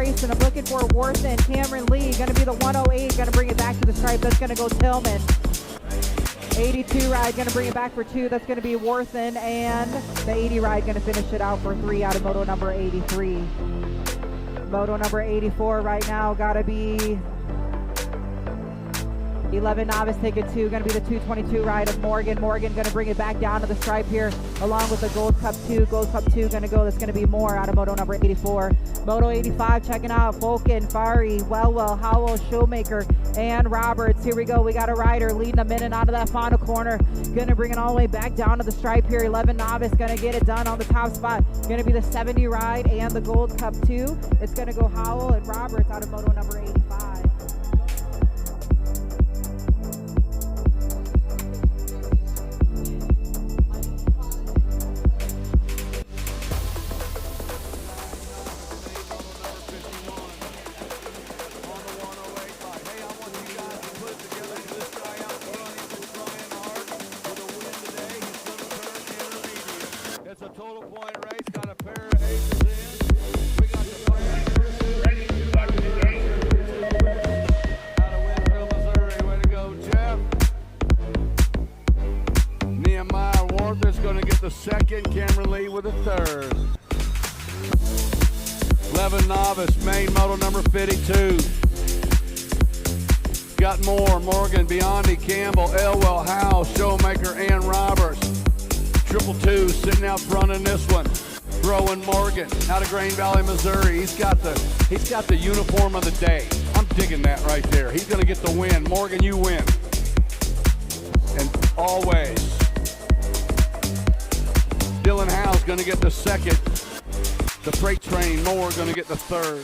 racing. I'm looking for Worthen. Cameron Lee, going to be the 108, going to bring it back to the stripe. That's going to go Tillman. 82 ride, going to bring it back for 2. That's going to be Worthen, and the 80 ride going to finish it out for 3 out of moto number 83. Moto number 84 right now got to be 11 novice ticket 2, going to be the 222 ride of Morgan. Morgan going to bring it back down to the stripe here, along with the Gold Cup 2. Gold Cup 2 going to go. That's going to be more out of moto number 84. Moto 85 checking out Fulkin, Fari, Wellwell, Howell, Showmaker, and Roberts. Here we go. We got a rider leading them in and out of that final corner. Going to bring it all the way back down to the stripe here. 11 novice going to get it done on the top spot. Going to be the 70 ride and the Gold Cup 2. It's going to go Howell and Roberts out of moto number 85. It's a total point race, got a pair of aces in. We got the fire. Ready to start the game. Out of Winfield, Missouri. Way to go, Jeff. Nehemiah Worthen's going to get the second. Cameron Lee with the third. 11 novice, main moto number 52. Got more. Morgan, Biondi, Campbell, Elwell, Howe, Showmaker, and Roberts. 222 sitting out front in this one. Rowan Morgan out of Grain Valley, Missouri. He's got the uniform of the day. I'm digging that right there. He's going to get the win. Morgan, you win. And always. Dylan Howe's going to get the second. The freight train Moore going to get the third.